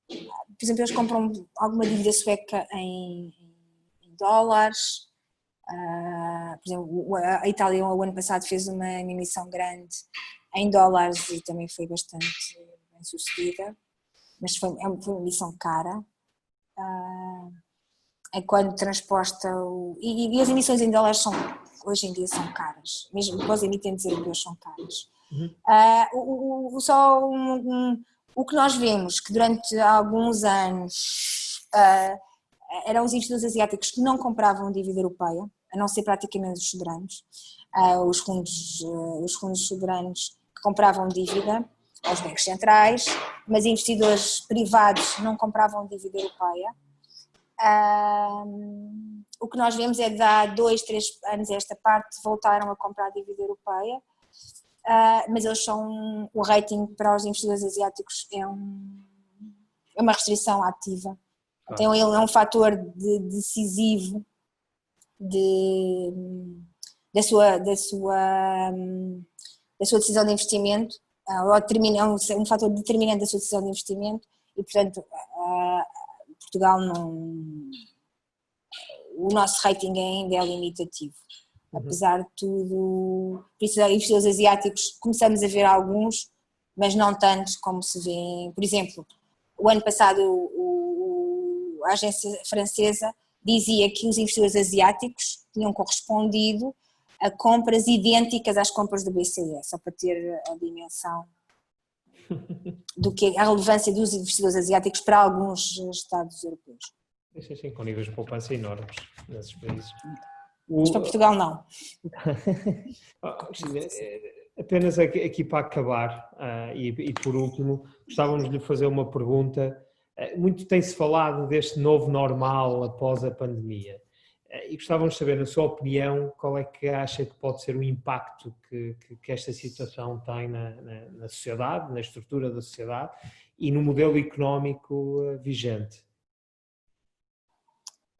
Por exemplo, eles compram alguma dívida sueca em dólares. Por exemplo, a Itália o ano passado fez uma emissão grande em dólares e também foi bastante bem sucedida, mas foi uma emissão cara. Quando transposta e as emissões em dólares hoje em dia são caras, mesmo os emitentes europeus são caras. O que nós vemos que durante alguns anos eram os investidores asiáticos que não compravam dívida europeia, a não ser praticamente os soberanos, os fundos soberanos que compravam dívida aos bancos centrais, mas investidores privados não compravam dívida europeia. O que nós vemos é de há 2, 3 anos esta parte voltaram a comprar a dívida europeia, mas eles o rating para os investidores asiáticos é uma restrição ativa, então ele é um fator decisivo da sua decisão de investimento, é um fator determinante da sua decisão de investimento e portanto Portugal o nosso rating ainda é limitativo, apesar de tudo, por isso investidores asiáticos começamos a ver alguns, mas não tantos como se vê, por exemplo, o ano passado a agência francesa dizia que os investidores asiáticos tinham correspondido a compras idênticas às compras do BCE, só para ter a dimensão do que a relevância dos investidores asiáticos para alguns Estados europeus. Sim, com níveis de poupança enormes nesses países. Mas para Portugal não. Cristina, apenas aqui para acabar, e por último, gostávamos de lhe fazer uma pergunta. Muito tem-se falado deste novo normal após a pandemia. E gostávamos de saber, na sua opinião, qual é que acha que pode ser o impacto que esta situação tem na sociedade, na estrutura da sociedade e no modelo económico vigente?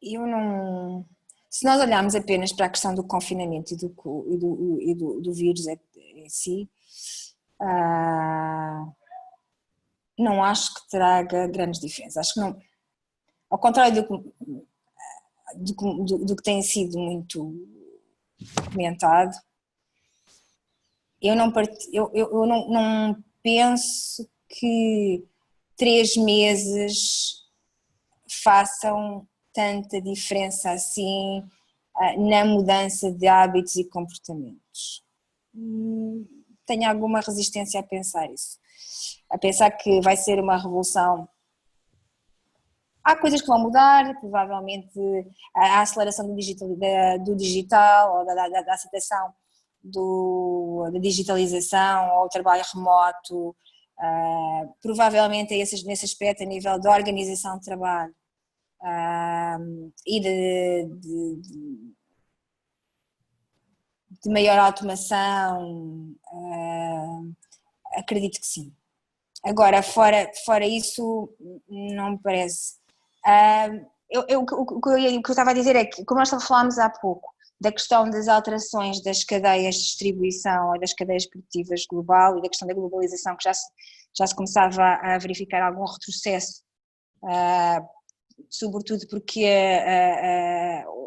Eu não... Se nós olharmos apenas para a questão do confinamento e do vírus em si, não acho que traga grandes diferenças. Acho que não, ao contrário do que tem sido muito comentado, eu não penso que 3 meses façam tanta diferença assim na mudança de hábitos e comportamentos. Tenho alguma resistência a pensar isso, a pensar que vai ser uma revolução. Há coisas que vão mudar, provavelmente a aceleração do digital ou da aceitação da digitalização ou o trabalho remoto, provavelmente nesse aspecto a nível de organização de trabalho e de maior automação, acredito que sim. Agora, fora isso, não me parece. O que eu estava a dizer é que, como nós falámos há pouco, da questão das alterações das cadeias de distribuição ou das cadeias produtivas global e da questão da globalização, que já se começava a verificar algum retrocesso, sobretudo porque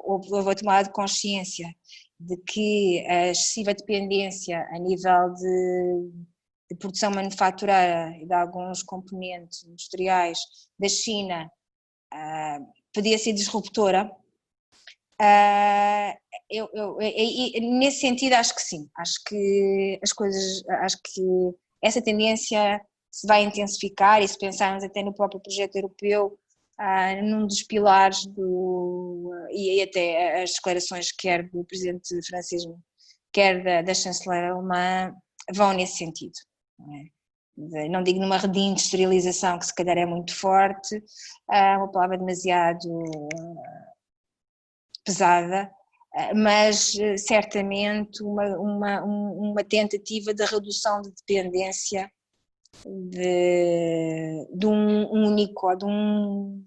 houve a tomada de consciência de que a excessiva dependência a nível de produção manufatureira e de alguns componentes industriais da China podia ser disruptora. Nesse sentido acho que sim, acho que essa tendência se vai intensificar, e se pensarmos até no próprio projeto europeu, num dos pilares e até as declarações quer do presidente francês, quer da chanceler alemã, vão nesse sentido. Não digo numa reindustrialização, que se calhar é muito forte, uma palavra demasiado pesada, mas certamente uma tentativa de redução de dependência de um único ou de um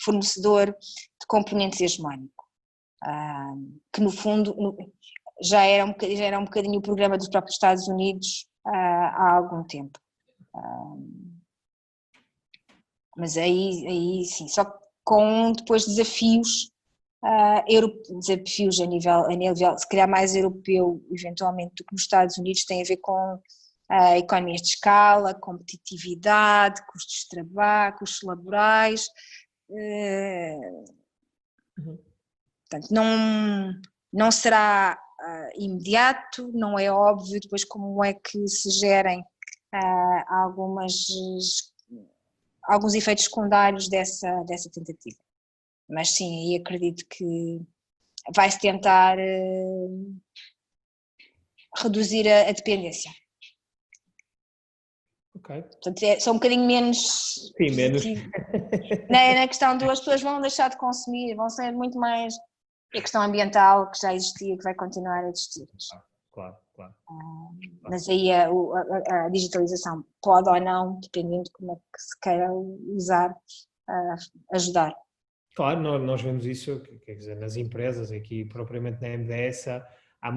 fornecedor de componentes hegemónico, que no fundo já era um bocadinho o programa dos próprios Estados Unidos há algum tempo. Mas aí sim, só com depois desafios a nível se calhar mais europeu eventualmente do que nos Estados Unidos, tem a ver com economias de escala, competitividade, custos de trabalho, custos laborais, portanto não será imediato, não é óbvio depois como é que se gerem alguns efeitos secundários dessa tentativa. Mas sim, aí acredito que vai-se tentar reduzir a dependência. Ok. Portanto, são um bocadinho menos... Sim, menos. Na questão as pessoas vão deixar de consumir, vão ser muito mais... E a questão ambiental, que já existia, que vai continuar a existir. Claro. Mas aí a digitalização pode ou não, dependendo de como é que se queira usar, ajudar. Claro, nós vemos isso, quer dizer, nas empresas, aqui propriamente na MDS, há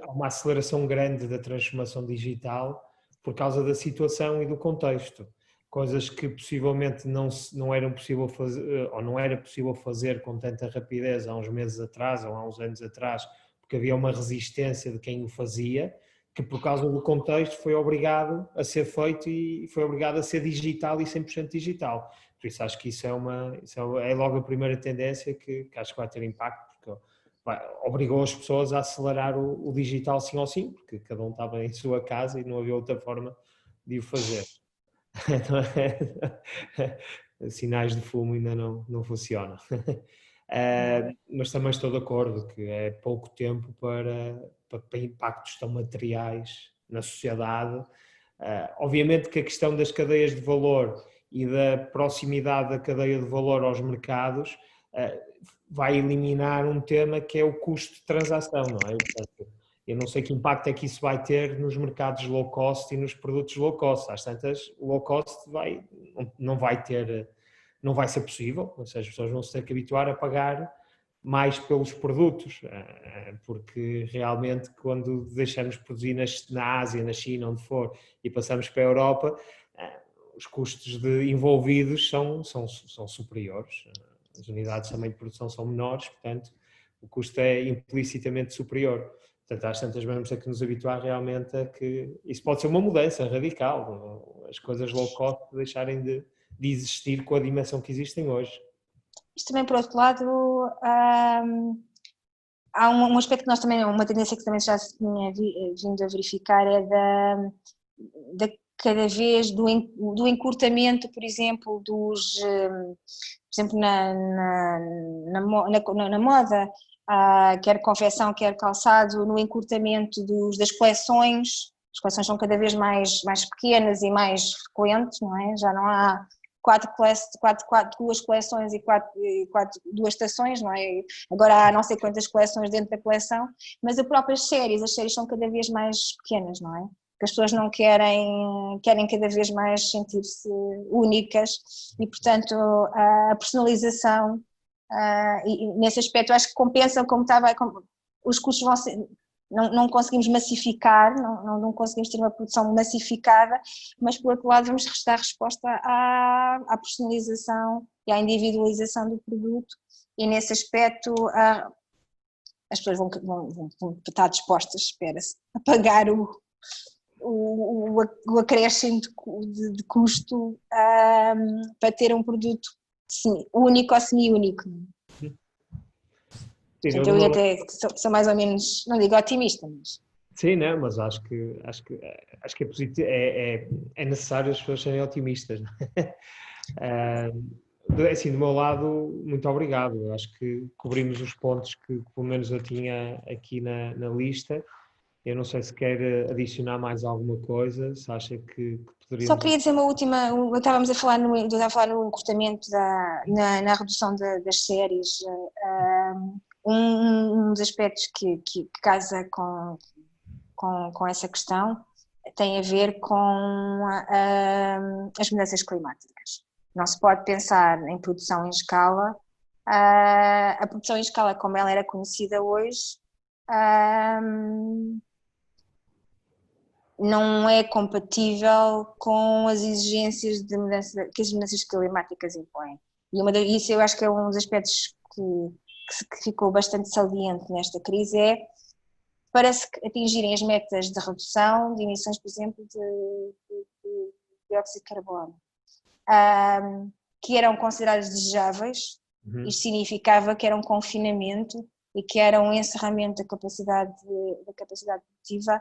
uma aceleração grande da transformação digital por causa da situação e do contexto. Coisas que possivelmente não eram possível fazer, ou não era possível fazer com tanta rapidez há uns meses atrás ou há uns anos atrás, porque havia uma resistência de quem o fazia, que por causa do contexto foi obrigado a ser feito e foi obrigado a ser digital e 100% digital. Por isso acho que isso é logo a primeira tendência que acho que vai ter impacto, porque obrigou as pessoas a acelerar o digital sim ou sim, porque cada um estava em sua casa e não havia outra forma de o fazer. Sinais de fumo ainda não funcionam. Mas também estou de acordo que é pouco tempo para impactos tão materiais na sociedade. Obviamente que a questão das cadeias de valor e da proximidade da cadeia de valor aos mercados vai eliminar um tema que é o custo de transação, não é? Portanto, eu não sei que impacto é que isso vai ter nos mercados low cost e nos produtos low cost. Às tantas, o low cost não vai ser possível, ou seja, as pessoas vão se ter que habituar a pagar mais pelos produtos, porque realmente quando deixamos de produzir na Ásia, na China, onde for, e passamos para a Europa, os custos envolvidos são superiores. As unidades também de produção são menores, portanto, o custo é implicitamente superior. Portanto, às tantas vamos ter que nos habituar realmente a que isso pode ser uma mudança radical, as coisas low cost deixarem de existir com a dimensão que existem hoje. Isto também, por outro lado, há um aspecto que nós também, uma tendência que também já se tinha vindo a verificar é da cada vez do encurtamento, por exemplo, por exemplo, na moda, quer confecção, quer calçado, no encurtamento das coleções. As coleções são cada vez mais pequenas e mais frequentes, não é? Já não há duas coleções e duas estações, não é? Agora há não sei quantas coleções dentro da coleção, mas as próprias séries, são cada vez mais pequenas, não é? Porque as pessoas não querem cada vez mais sentir-se únicas e, portanto, a personalização, e nesse aspecto, acho que compensa, os custos vão ser. Não conseguimos massificar, não conseguimos ter uma produção massificada, mas por outro lado vamos dar resposta à personalização e à individualização do produto, e nesse aspecto as pessoas vão estar dispostas, espera-se, a pagar o acréscimo de custo para ter um produto único ou semi-único. Sim, eu até sou mais ou menos, não digo otimista, mas... Sim, não, mas acho que é positivo, é necessário as pessoas serem otimistas. Assim, do meu lado, muito obrigado. Eu acho que cobrimos os pontos que pelo menos eu tinha aqui na lista. Eu não sei se quer adicionar mais alguma coisa, se acha que poderíamos... Só queria dizer uma última, estávamos a falar no encurtamento, na redução das séries. Um dos aspectos que casa com essa questão tem a ver com as mudanças climáticas. Não se pode pensar em produção em escala. A produção em escala, como ela era conhecida hoje, não é compatível com as exigências de mudança que as mudanças climáticas impõem. E isso eu acho que é um dos aspectos que ficou bastante saliente nesta crise, para se atingirem as metas de redução de emissões, por exemplo, de dióxido de carbono, que eram consideradas desejáveis. Isto significava que era um confinamento e que era um encerramento da capacidade produtiva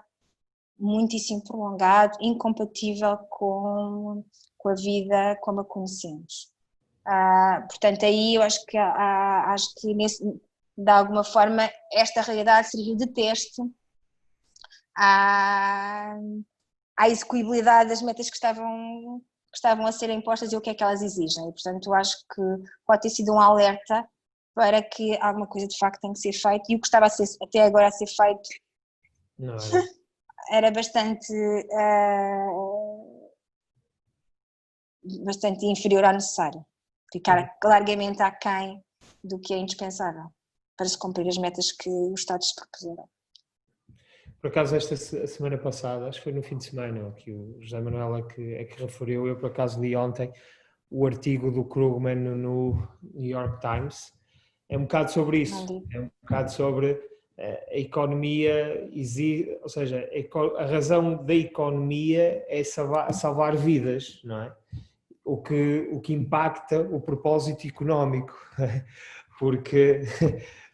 muitíssimo prolongado, incompatível com a vida como a conhecemos. Portanto, aí eu acho que de alguma forma esta realidade serviu de teste à execuibilidade das metas que estavam a ser impostas e o que é que elas exigem. E, portanto, eu acho que pode ter sido um alerta para que alguma coisa de facto tem que ser feita, e o que estava até agora a ser feito não era bastante inferior ao necessário, ficar largamente aquém do que é indispensável para se cumprir as metas que os Estados propuseram. Por acaso, esta semana passada, acho que foi no fim de semana, que o José Manuel é que referiu, eu por acaso li ontem o artigo do Krugman no New York Times. É um bocado sobre isso, é um bocado sobre a economia, ou seja, a razão da economia é salvar vidas, não é? O que impacta o propósito económico, porque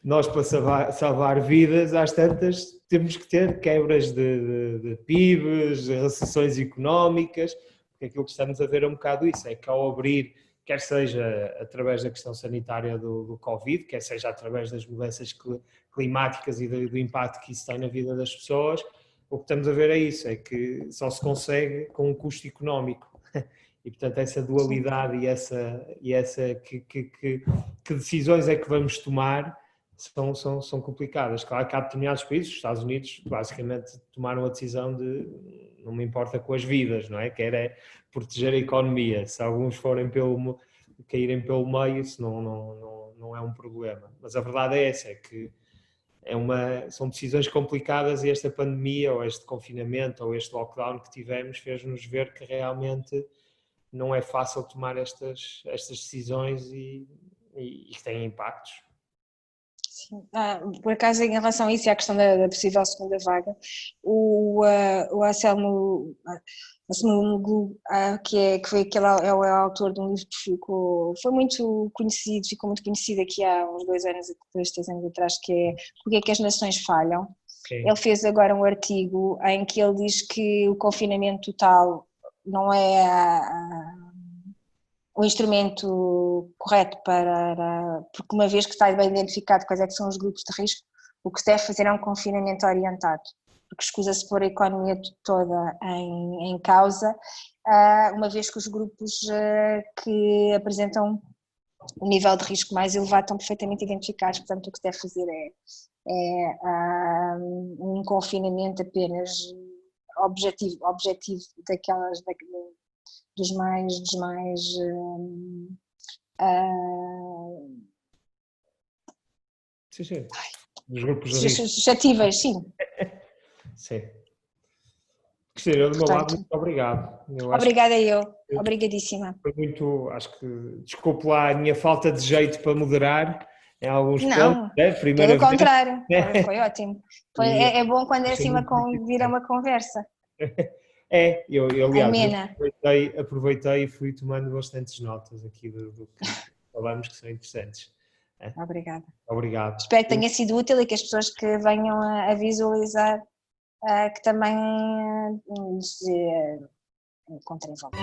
nós, para salvar vidas, às tantas temos que ter quebras de PIBs, recessões económicas, porque aquilo que estamos a ver é um bocado isso, é que ao abrir, quer seja através da questão sanitária do Covid, quer seja através das mudanças climáticas e do impacto que isso tem na vida das pessoas, o que estamos a ver é isso, é que só se consegue com um custo económico. E, portanto, essa dualidade que decisões é que vamos tomar são complicadas. Claro que há determinados países, os Estados Unidos, basicamente tomaram a decisão de não me importa com as vidas, não é? Quer é proteger a economia. Se alguns caírem pelo meio, isso não é um problema. Mas a verdade é essa, é que são decisões complicadas e esta pandemia, ou este confinamento, ou este lockdown que tivemos, fez-nos ver que realmente não é fácil tomar estas decisões e que têm impactos. Sim. Por acaso, em relação a isso e à questão da possível segunda vaga, o Anselmo Asmunglu, que é o autor de um livro que foi muito conhecido aqui há uns 2 anos, 3 anos atrás, que é Porque é que as Nações Falham. Sim. Ele fez agora um artigo em que ele diz que o confinamento total não é o instrumento correto porque uma vez que está bem identificado quais é que são os grupos de risco, o que se deve fazer é um confinamento orientado, porque escusa-se pôr a economia toda em causa, uma vez que os grupos que apresentam o nível de risco mais elevado estão perfeitamente identificados, portanto o que se deve fazer é um confinamento apenas objetivo dos mais sim. Dos grupos de risco. suscetíveis, sim. Sim. Cristina, do meu lado, muito obrigado. Obrigada obrigadíssima. Foi muito, acho que, desculpe lá a minha falta de jeito para moderar em alguns pontos. Não, pelo contrário, foi ótimo. É bom quando é assim vira uma conversa. Eu aliás, aproveitei e fui tomando bastantes notas aqui do que falamos, que são interessantes. Obrigada. Obrigado. Espero que tenha sido útil e que as pessoas que venham a visualizar que também encontrem volta.